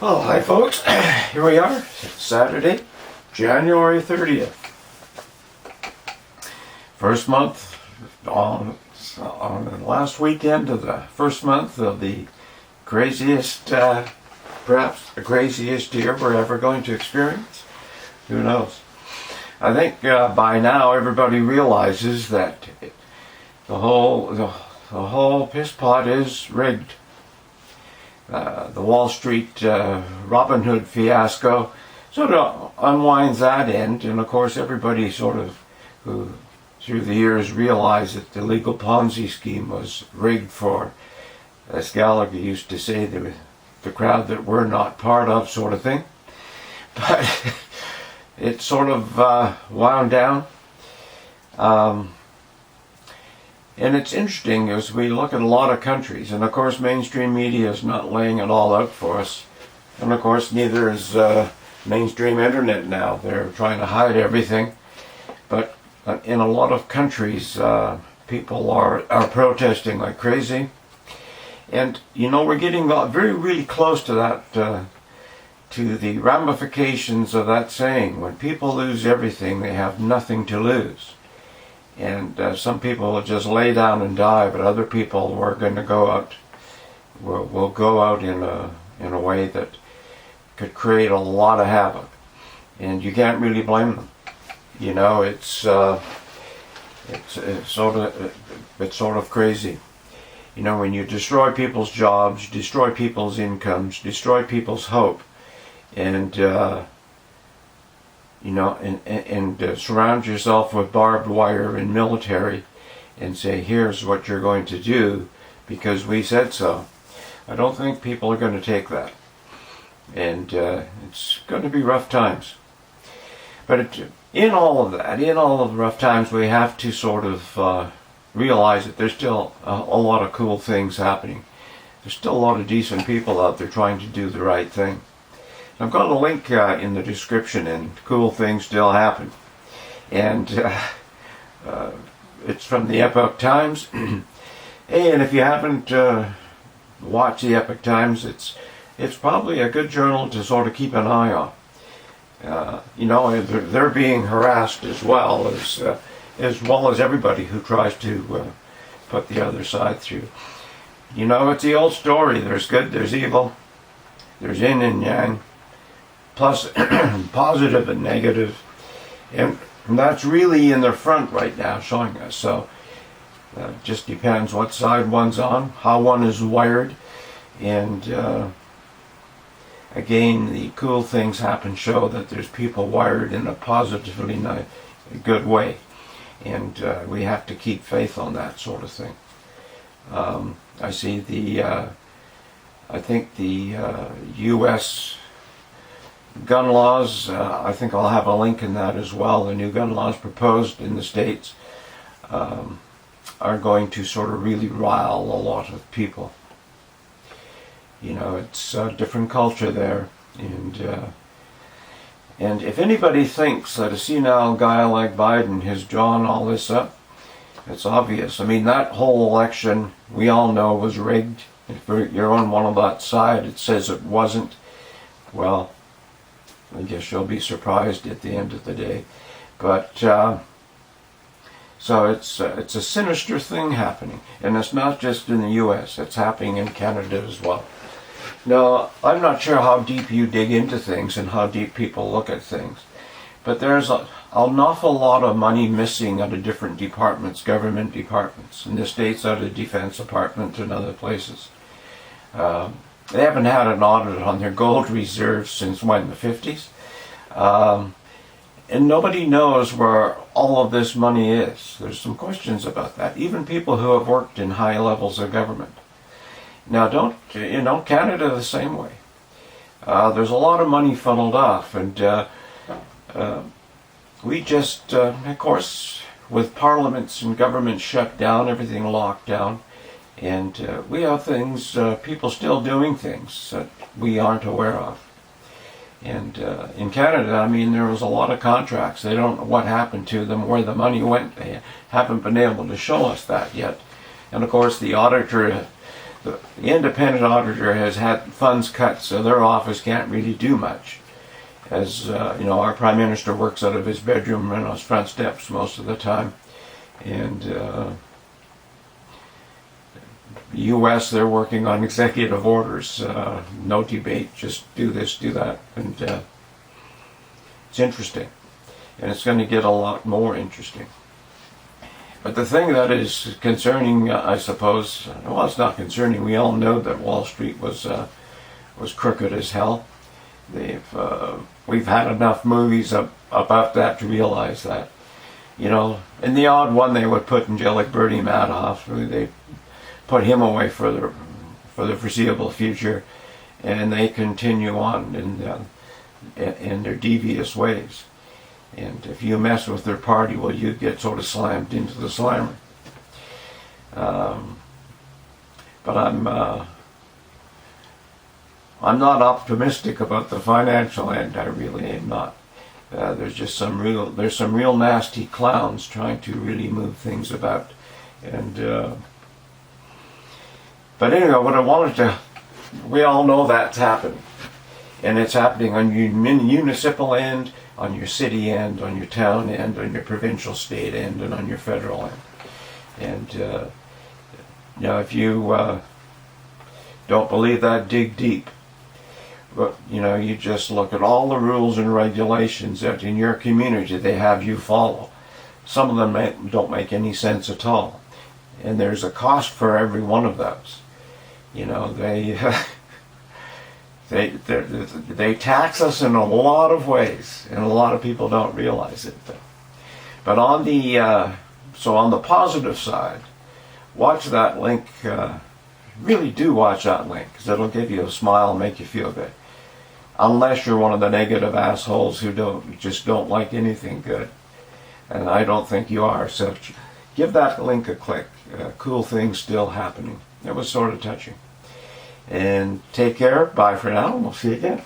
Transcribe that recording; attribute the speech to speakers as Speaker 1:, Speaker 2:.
Speaker 1: Well, hi folks, here we are, Saturday, January 30th. First month, on the last weekend of the first month of the craziest, perhaps the craziest year we're ever going to experience. Who knows? I think by now everybody realizes that the whole piss pot is rigged. The Wall Street Robin Hood fiasco sort of unwinds that end, and of course everybody sort of who through the years realized that the legal Ponzi scheme was rigged for, as Gallagher used to say, the crowd that we're not part of, sort of thing. But it sort of wound down. And it's interesting as we look at a lot of countries, and of course mainstream media is not laying it all out for us, and of course neither is mainstream internet now. They're trying to hide everything, but in a lot of countries people are protesting like crazy, and you know we're getting really close to that, to the ramifications of that saying, when people lose everything they have nothing to lose. And some people will just lay down and die, but other people are going to go out, will go out in a way that could create a lot of havoc, and you can't really blame them. You know, it's sort of crazy. You know, when you destroy people's jobs, destroy people's incomes, destroy people's hope, and you know, and surround yourself with barbed wire and military and say, here's what you're going to do because we said so. I don't think people are going to take that. And it's going to be rough times. But in all of that, in all of the rough times, we have to sort of realize that there's still a lot of cool things happening. There's still a lot of decent people out there trying to do the right thing. I've got a link in the description, and cool things still happen. And it's from the Epoch Times. Hey, and if you haven't watched the Epoch Times, it's probably a good journal to sort of keep an eye on. You know, they're being harassed as well as everybody who tries to put the other side through. You know, it's the old story. There's good, there's evil, there's yin and yang. Plus positive and negative, and that's really in the front right now showing us. So it just depends what side one's on, how one is wired, and again, the cool things happen show that there's people wired in a positively good way, and we have to keep faith on that sort of thing. I see I think the U.S. gun laws, I think I'll have a link in that as well. The new gun laws proposed in the States are going to sort of really rile a lot of people. You know, it's a different culture there, and if anybody thinks that a senile guy like Biden has drawn all this up, it's obvious. I mean, that whole election, we all know, was rigged. If you're on one of that side, it says it wasn't. Well, I guess you'll be surprised at the end of the day. But so it's a sinister thing happening, and it's not just in the U.S. It's happening in Canada as well. Now, I'm not sure how deep you dig into things and how deep people look at things, but there's an awful lot of money missing out of different departments, government departments, in the States out of Defense Department and other places. They haven't had an audit on their gold reserves since when, the 50s? And nobody knows where all of this money is. There's some questions about that. Even people who have worked in high levels of government. Now, Canada the same way. There's a lot of money funneled off, and we just, of course, with parliaments and government shut down, everything locked down, and we have things, people still doing things that we aren't aware of. And in Canada, I mean, there was a lot of contracts. They don't know what happened to them, where the money went. They haven't been able to show us that yet. And of course, the auditor the independent auditor has had funds cut, so their office can't really do much. As you know, our Prime Minister works out of his bedroom and on his front steps most of the time. And the U.S., they're working on executive orders. No debate, just do this, do that. And it's interesting. And it's going to get a lot more interesting. But the thing that is concerning, I suppose, well, it's not concerning. We all know that Wall Street was crooked as hell. We've had enough movies about that to realize that. You know, and the odd one they would put Angelic Birdie Madoff. They put him away for the foreseeable future, and they continue on in their devious ways. And if you mess with their party, well, you get sort of slammed into the slammer. But I'm not optimistic about the financial end. I really am not. There's some real nasty clowns trying to really move things about. And but anyway, what I wanted to, we all know that's happening, and it's happening on your municipal end, on your city end, on your town end, on your provincial state end, and on your federal end. And you know, if you don't believe that, dig deep. But you know, you just look at all the rules and regulations that in your community they have you follow. Some of them don't make any sense at all, and there's a cost for every one of those. You know, they tax us in a lot of ways, and a lot of people don't realize it. But on the so on the positive side, watch that link. Really do watch that link, because it'll give you a smile and make you feel good. Unless you're one of the negative assholes who just don't like anything good, and I don't think you are. So give that link a click. Cool things still happening. It was sort of touching. And take care. Bye for now, and we'll see you again.